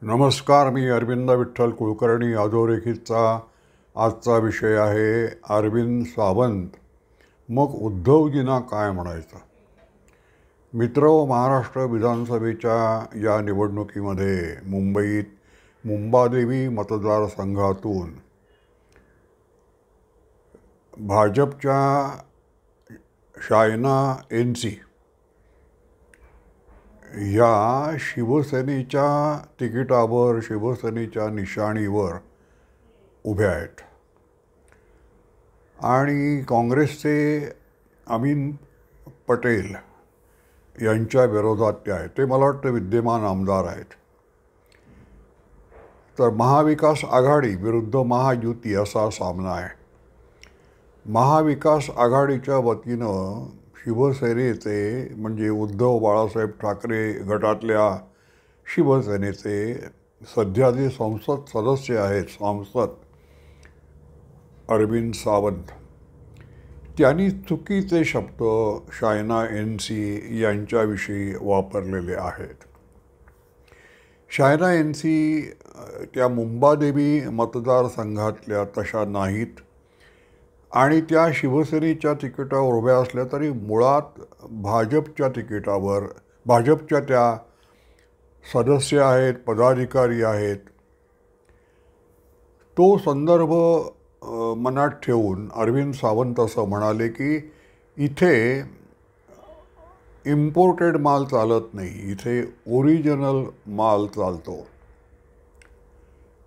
नमस्कार. मी अरविंद विठ्ठल कुलकर्णी. अधोरेखितचा आजचा विषय आहे अरविंद सावंत. मग उद्धवजींना काय म्हणायचं. मित्र, महाराष्ट्र विधानसभेच्या या निवडणुकीमध्ये मुंबईत मुंबादेवी मतदारसंघातून भाजपच्या शायना एन.सी. या शिवसेनेच्या तिकिटावर, शिवसेनेच्या निशाणीवर उभ्या आहेत आणि काँग्रेसचे अमीन पटेल यांच्या विरोधात ते आहेत. ते मला वाटतं विद्यमान आमदार आहेत. तर महाविकास आघाडी विरुद्ध महायुती असा सामना आहे. महाविकास आघाडीच्या वतीनं शिवसेनेचे म्हणजे उद्धव बाळासाहेब ठाकरे गटातल्या शिवसेनेचे सध्या जे संसद सदस्य आहेत, सांसद अरविंद सावंत, त्यांनी चुकीचे शब्द शायना एन.सी. यांच्याविषयी वापरलेले आहेत. शायना एन.सी. त्या मुंबादेवी मतदारसंघातल्या तशा नाहीत आणि त्या शिवसेनेच्या तिकिटावर उभ्या असल्या तरी मुळात भाजपच्या तिकिटावर, भाजपच्या त्या सदस्य आहेत, पदाधिकारी आहेत. तो संदर्भ मनात ठेवून अरविंद सावंत असं म्हणाले की इथे इम्पोर्टेड माल चालत नाही, इथे ओरिजिनल माल चालतो.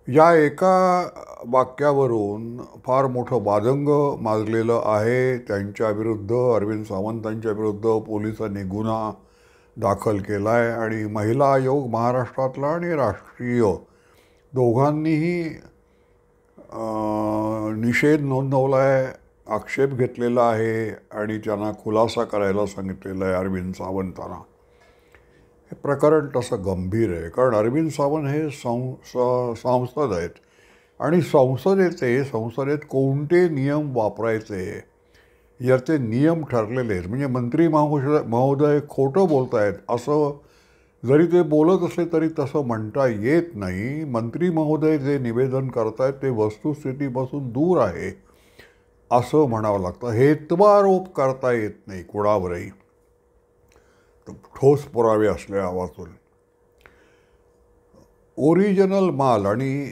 या एका वाक्यावरून फार मोठं वादंग माजलेलं आहे. त्यांच्याविरुद्ध, अरविंद सावंतांच्या विरुद्ध पोलिसांनी गुन्हा दाखल केला आहे आणि महिला आयोग महाराष्ट्रातला आणि राष्ट्रीय दोघांनीही निषेध नोंदवला आहे, आक्षेप घेतलेला आहे आणि त्यांना खुलासा करायला सांगितलेला आहे अरविंद सावंतांना. हे प्रकरण तसं गंभीर आहे कारण अरविंद सावंत हे सांसद आहेत आणि संसदेत कोणते नियम वापरायचे याचे नियम ठरलेले आहेत. म्हणजे मंत्री महोदय खोटं बोलत आहेत असं जरी ते बोलत असले तरी तसं म्हणता येत नाही. मंत्री महोदय जे निवेदन करतायत ते वस्तुस्थितीपासून दूर आहे असं म्हणावं लागतं. हेत्वारोप करता येत नाही कोणावरही ठोस पुरावे असल्या वाचून. ओरिजिनल माल आणि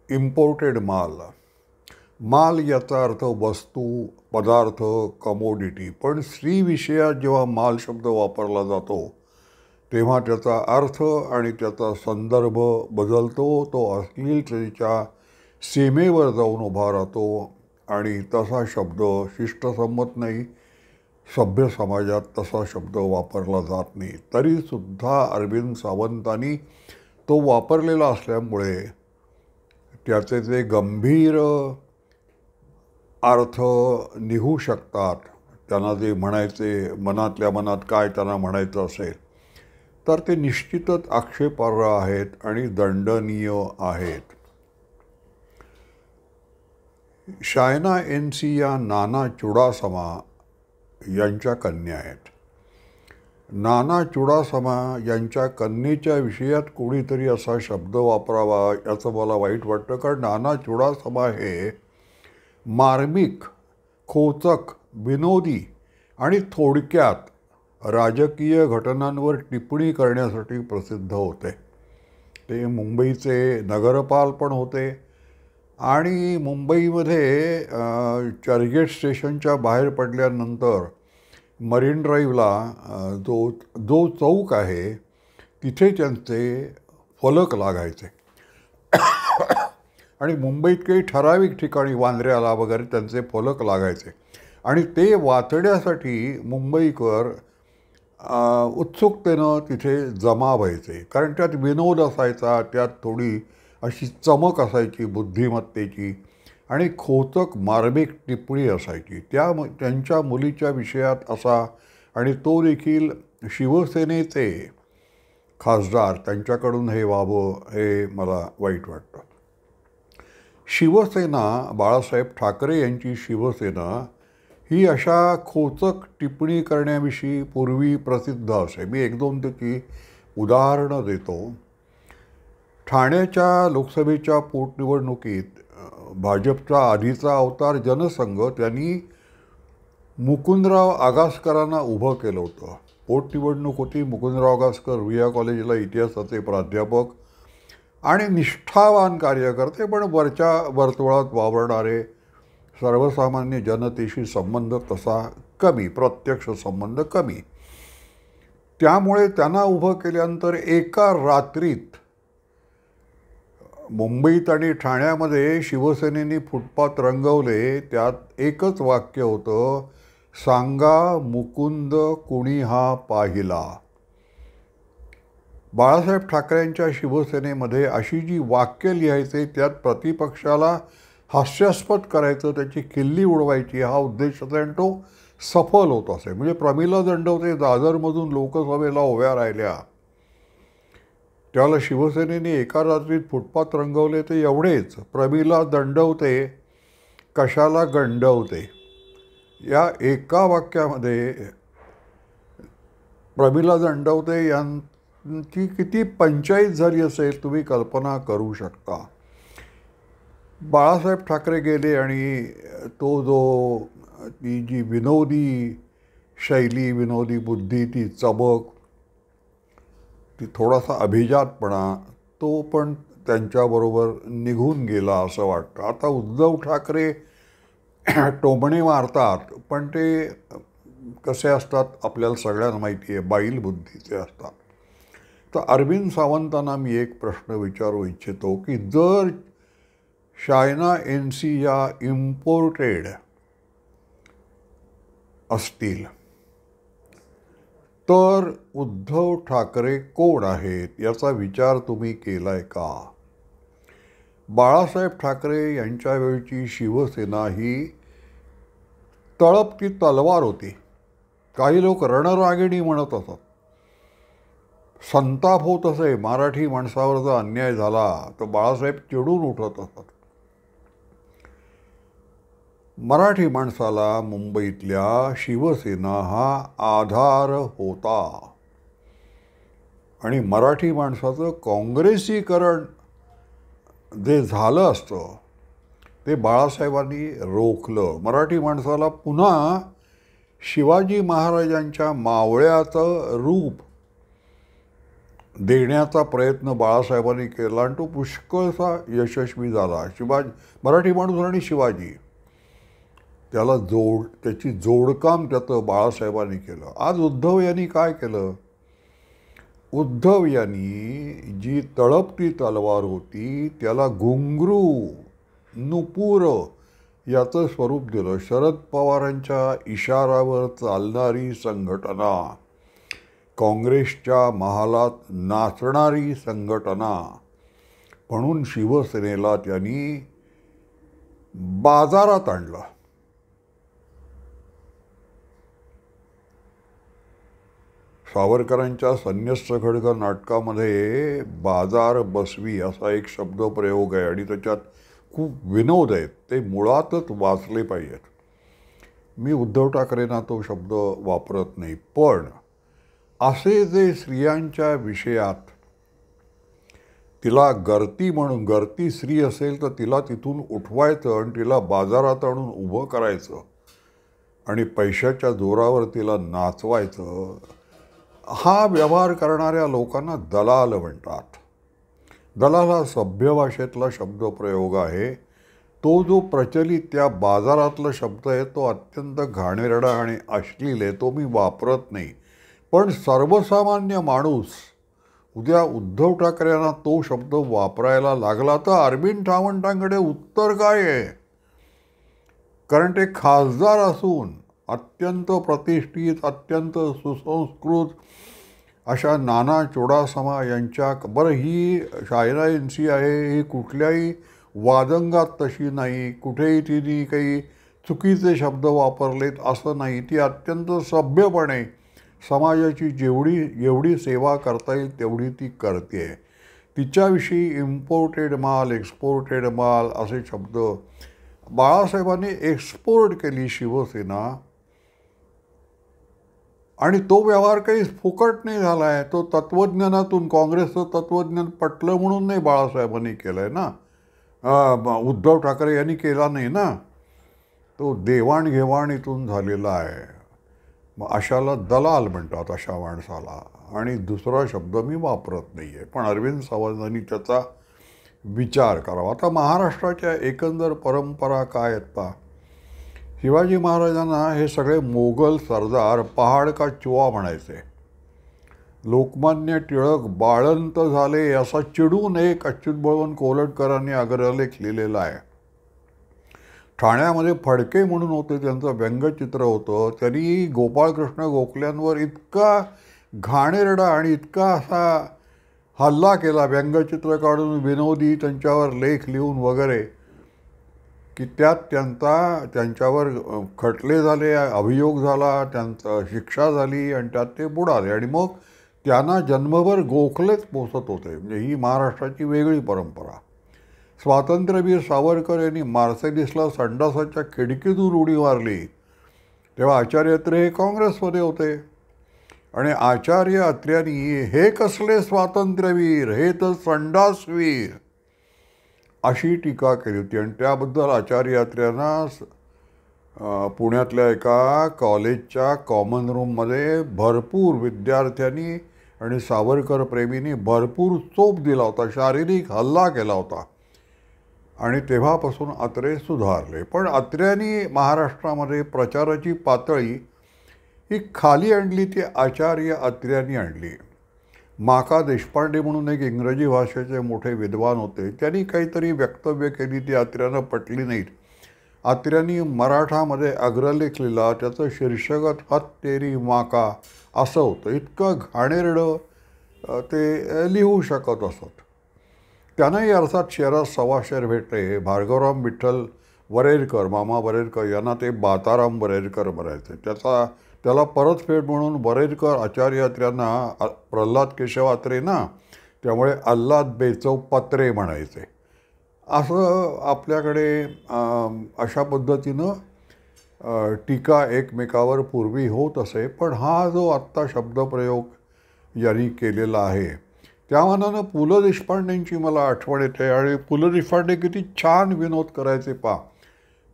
इम्पोर्टेड माल याचा अर्थ वस्तू, पदार्थ, कमोडिटी. पण स्त्री विषयात जेव्हा माल शब्द वापरला जातो तेव्हा त्याचा अर्थ आणि त्याचा संदर्भ बदलतो. तो अश्लीलतेच्या सीमेवर जाऊन उभा राहतो आणि तसा शब्द शिष्टसंमत नाही, सभ्य समाजात तसा शब्द वापरला जात नाही. तरीसुद्धा अरविंद सावंतांनी तो वापरलेला असल्यामुळे त्याचे जे गंभीर अर्थ निघू शकतात, त्यांना जे म्हणायचे, मनातल्या मनात काय त्यांना म्हणायचं असेल तर ते निश्चितच आक्षेपार्ह आहेत आणि दंडनीय आहेत. शायना एन.सी. या नाना चुडासमा यांच्या कन्या आहेत. नाना चुडासमा यांच्या कन्येच्या विषयात कोणीतरी असा शब्द वापरावा याचं मला वाईट वाटतं कारण नाना चुडासमा हे मार्मिक, खोचक, विनोदी आणि थोडक्यात राजकीय घटनांवर टिप्पणी करण्यासाठी प्रसिद्ध होते. ते मुंबईचे नगरपाल पण होते आणि मुंबईमध्ये चर्चगेट स्टेशनच्या बाहेर पडल्यानंतर मरीन ड्राईव्हला जो चौक आहे तिथे त्यांचे फलक लागायचे आणि मुंबईत काही ठराविक ठिकाणी वांद्र्याला वगैरे त्यांचे फलक लागायचे आणि ते वाचण्यासाठी मुंबईकर उत्सुकतेनं तिथे जमा व्हायचे कारण त्यात विनोद असायचा, त्यात थोडी अशी चमक असायची बुद्धिमत्तेची आणि खोचक मार्मिक टिप्पणी असायची. त्यांच्या मुलीच्या विषयात असा आणि तो देखील शिवसेनेचे खासदार, त्यांच्याकडून हे व्हावं हे मला वाईट वाटतं. शिवसेना, बाळासाहेब ठाकरे यांची शिवसेना ही अशा खोचक टिप्पणी करण्याविषयी पूर्वी प्रसिद्ध असे. मी एक दोन त्याची उदाहरणं देतो. ठाण्याच्या लोकसभेच्या पोटनिवडणुकीत भाजपचा आधीचा अवतार जनसंघ त्यांनी मुकुंदराव आगासकरांना उभं केलं होतं. पोटनिवडणूक होती. मुकुंदराव आगासकर विया कॉलेजला इतिहासाचे प्राध्यापक आणि निष्ठावान कार्यकर्ते, पण वरच्या वर्तुळात वावरणारे, सर्वसामान्य जनतेशी संबंध तसा कमी, प्रत्यक्ष संबंध कमी. त्यामुळे त्यांना उभं केल्यानंतर एका रात्रीत मुंबईत आणि ठाण्यामध्ये शिवसेनेने फुटपाथ रंगवले. त्यात एकच वाक्य होतं, सांगा मुकुंद कुणी हा पाहिला. बाळासाहेब ठाकरेंच्या शिवसेनेमध्ये अशी जी वाक्य लिहायचे, त्यात प्रतिपक्षाला हास्यास्पद करायचं, त्याची खिल्ली उडवायची, हा उद्देश होता आणि तो सफल होत असे. म्हणजे प्रमिला दंडवते दादरमधून लोकसभेला उभ्या राहिल्या, त्याला शिवसेनेने एका रात्रीत फुटपाथ रंगवले. ते एवढेच, प्रमिला दंडवते कशाला गंडवते, या एका वाक्यामध्ये प्रमिला दंडवते यांची किती पंचायत झाली असेल तुम्ही कल्पना करू शकता. बाळासाहेब ठाकरे गेले आणि ती जी विनोदी शैली, विनोदी बुद्धी, ती चमक, ती थोडासा अभिजातपणा, तो पण त्यांच्याबरोबर निघून गेला असं वाटतं. आता उद्धव ठाकरे टोमणे मारतात, पण ते कसे असतात आपल्याला सगळ्यांना माहिती आहे, बाईल बुद्धीचे असतात. तर अरविंद सावंतांना मी एक प्रश्न विचारू इच्छितो की जर चायना NC या इम्पोर्टेड असतील तर उद्धव ठाकरे कोण आहेत याचा विचार तुम्ही केलाय का? बाळासाहेब ठाकरे यांच्या वेळची शिवसेना ही तळपती तलवार होती. काही लोक रणरागिणी म्हणत असत. संताप होत असे, मराठी माणसावर जर अन्याय झाला तर बाळासाहेब चिडून उठत असत. मराठी माणसाला मुंबईतल्या शिवसेना हा आधार होता आणि मराठी माणसाचं काँग्रेसीकरण जे झालं असतं ते बाळासाहेबांनी रोखलं. मराठी माणसाला पुन्हा शिवाजी महाराजांच्या मावळ्याचं रूप देण्याचा प्रयत्न बाळासाहेबांनी केला आणि तो पुष्कळसा यशस्वी झाला. मराठी माणूस आणि शिवाजी त्याची जोडकाम त्याचं बाळासाहेबांनी केलं. आज उद्धव यांनी काय केलं? उद्धव यांनी जी तळपती तलवार होती त्याला घुंगरू, नुपूर याचं स्वरूप दिलं. शरद पवारांच्या इशारावर चालणारी संघटना, काँग्रेसच्या महालात नाचणारी संघटना म्हणून शिवसेनेला त्यांनी बाजारात आणलं. सावरकरांच्या संन्यस्त खड्ग नाटकामध्ये बाजार बसवी असा एक शब्दप्रयोग आहे आणि त्याच्यात खूप विनोद आहेत. ते मुळातच वाचले पाहिजेत. मी उद्धव ठाकरेंना तो शब्द वापरत नाही, पण असे जे स्त्रियांच्या विषयात तिला गर्ती म्हणून, गर्ती स्त्री असेल तर तिला तिथून उठवायचं आणि तिला बाजारात आणून उभं करायचं आणि पैशाच्या जोरावर तिला नाचवायचं, हा व्यवहार करणाऱ्या लोकांना दलाल म्हणतात. दलाल हा सभ्य भाषेतला शब्दप्रयोग आहे. तो जो प्रचलित त्या बाजारातला शब्द आहे तो अत्यंत घाणेरडा आणि अश्लील आहे, तो मी वापरत नाही. पण सर्वसामान्य माणूस उद्या उद्धव ठाकरे यांना तो शब्द वापरायला लागला तर अरविंद सावंतांकडे उत्तर काय आहे? कारण ते खासदार असून अत्यंत प्रतिष्ठित, अत्यंत सुसंस्कृत अशा नाना चुडासमा यांच्या, बरं ही चायना NC आहे, ही कुठल्याही वादंगात तशी नाही, कुठेही तिने काही चुकीचे शब्द वापरलेत असं नाही. ती अत्यंत सभ्यपणे समाजाची एवढी सेवा करता येईल तेवढी ती करते. तिच्याविषयी इम्पोर्टेड माल, एक्सपोर्टेड माल असे शब्द बाळासाहेबांनी एक्सपोर्ट केली शिवसेना आणि तो व्यवहार काही फुकट नाही झाला आहे. तो तत्त्वज्ञानातून, काँग्रेसचं तत्त्वज्ञान पटलं म्हणून नाही बाळासाहेबांनी केलं आहे ना. उद्धव ठाकरे यांनी केला नाही ना. तो देवाणघेवाणीतून झालेला आहे. मग अशाला दलाल म्हणतात अशा माणसाला. आणि दुसरा शब्द मी वापरत नाही आहे. पण अरविंद सावंतांनी त्याचा विचार करावा. आता महाराष्ट्राच्या एकंदर परंपरा काय आहेत पहा. शिवाजी महाराजांना हे सगळे मोगल सरदार पहाड का चुवा म्हणायचे. लोकमान्य टिळक बाळंत झाले असा चिडून एक अच्युत बळवंत कोलटकरांनी अग्रलेख लिहिलेला आहे. ठाण्यामध्ये फडके म्हणून होते, त्यांचं व्यंगचित्र होतं. त्यांनी गोपाळकृष्ण गोखल्यांवर इतका घाणेरडा आणि इतका असा हल्ला केला, व्यंगचित्र काढून विनोदी त्यांच्यावर लेख लिहून वगैरे, की त्यात त्यांच्यावर खटले झाले, अभियोग झाला, त्यांचं शिक्षा झाली आणि त्यात ते बुडाले. आणि मग त्यांना जन्मभर गोखलेच पोसत होते. म्हणजे ही महाराष्ट्राची वेगळी परंपरा. स्वातंत्र्यवीर सावरकर यांनी मार्सेलिसला संडासाच्या खिडकीतून उडी मारली तेव्हा आचार्य अत्रे हे काँग्रेसमध्ये होते. आणि आचार्य अत्र्यांनी हे कसले स्वातंत्र्यवीर, हे तर संडासवीर अशी टीका केली होती. आणि त्याबद्दल आचार्य अत्र्यांना पुण्यातल्या एका कॉलेजच्या कॉमन रूममध्ये भरपूर विद्यार्थ्यांनी आणि सावरकर प्रेमींनी भरपूर चोप दिला होता, शारीरिक हल्ला केला होता. आणि तेव्हापासून अत्रे सुधारले. पण अत्र्यांनी महाराष्ट्रामध्ये प्रचाराची पातळी ही खाली आणली ती आचार्य अत्र्यांनी आणली. माका देशपांडे म्हणून एक इंग्रजी भाषेचे मोठे विद्वान होते. त्यांनी काहीतरी वक्तव्य केली, ती अत्र्यांना पटली नाहीत. अत्र्यांनी मराठामध्ये अग्रलेख लिहिला, त्याचं शीर्षकच हत तेरी माका असं होतं. इतकं घाणेरडं ते लिहू शकत असत. त्यांनाही अर्थात शेअरात सव्वाशेर भेटले. भार्गवराम विठ्ठल वरेरकर, मामा वरेरकर यांना ते बाताराम वरेरकर म्हणायचे. त्याला परतफेड म्हणून वरेरकर आचार्य अत्र्यांना प्रल्हाद केशव अत्रे ना, त्यामुळे अल्लाद बेचव पत्रे म्हणायचे. असं आपल्याकडे अशा पद्धतीनं टीका एकमेकावर पूर्वी होत असे. पण हा जो आत्ता शब्दप्रयोग यांनी केलेला आहे त्या मानानं पु ल देशपांडेंची मला आठवण येते. आणि पु ल देशपांडे किती छान विनोद करायचे पहा.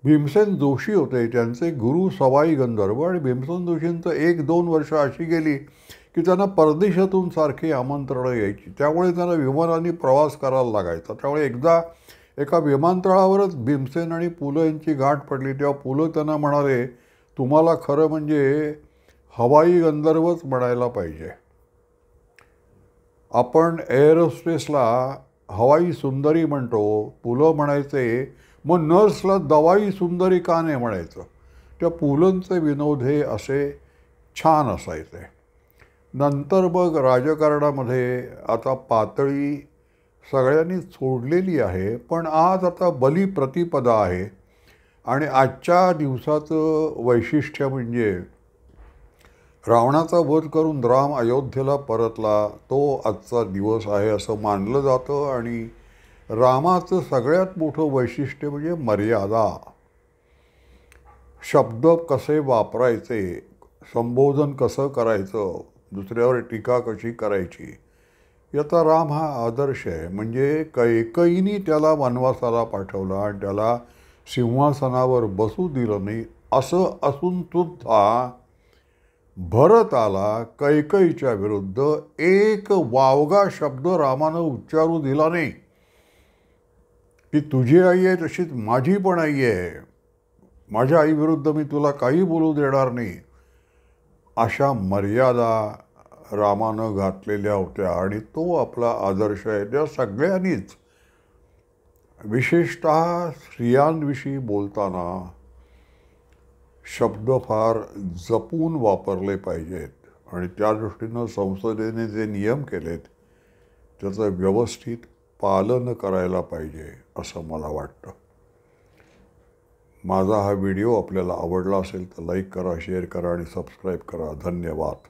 भीमसेन जोशी होते, त्यांचे गुरु सवाई गंधर्व. आणि भीमसेन जोशींचं 1-2 वर्ष अशी गेली की त्यांना परदेशातून सारखी आमंत्रणं यायची. त्यामुळे त्यांना विमानाने प्रवास करायला लागायचा. त्यामुळे एकदा एका विमानतळावरच भीमसेन आणि पु ल यांची गाठ पडली. तेव्हा पु ल त्यांना म्हणाले, तुम्हाला खरं म्हणजे हवाई गंधर्वच म्हणायला पाहिजे. आपण एअरोस्पेसला हवाई सुंदरी म्हणतो, पु ल म्हणायचे, मग नर्सला दवाई सुंदरी का नाही म्हणायचं. त्या पुलंचे विनोद हे असे छान असायचे. नंतर मग राजकारणामध्ये आता पातळी सगळ्यांनी सोडलेली आहे. पण आज आता बलिप्रतिपदा आहे. आणि आजच्या दिवसाचं वैशिष्ट्य म्हणजे रावणाचा वध करून राम अयोध्येला परतला, तो आजचा दिवस आहे असं मानलं जातं. आणि रामाचं सगळ्यात मोठं वैशिष्ट्य म्हणजे मर्यादा. शब्द कसे वापरायचे, संबोधन कसं करायचं, दुसऱ्यावर टीका कशी करायची, याचा राम हा आदर्श आहे. म्हणजे कैकेयीने त्याला वनवासाला पाठवलं आणि त्याला सिंहासनावर बसू दिलं नाही. असं असून सुद्धा भरताला कैकेयीच्या विरुद्ध एक वावगा शब्द रामानं उच्चारू दिला नाही. की तुझी आई आहे तशीच माझी पण आई आहे, माझ्या आईविरुद्ध मी तुला काही बोलू देणार नाही, अशा मर्यादा रामानं घातलेल्या होत्या. आणि तो आपला आदर्श आहे. त्या सगळ्यांनीच विशेषतः स्त्रियांविषयी बोलताना शब्द फार जपून वापरले पाहिजेत. आणि त्या दृष्टीनं संसदेने जे नियम केलेत त्याचं व्यवस्थित पालन करायला पाहिजे असं मला वाटतं. माझा हा व्हिडिओ आपल्याला आवडला असेल तर लाईक करा, शेअर करा आणि सबस्क्राईब करा. धन्यवाद.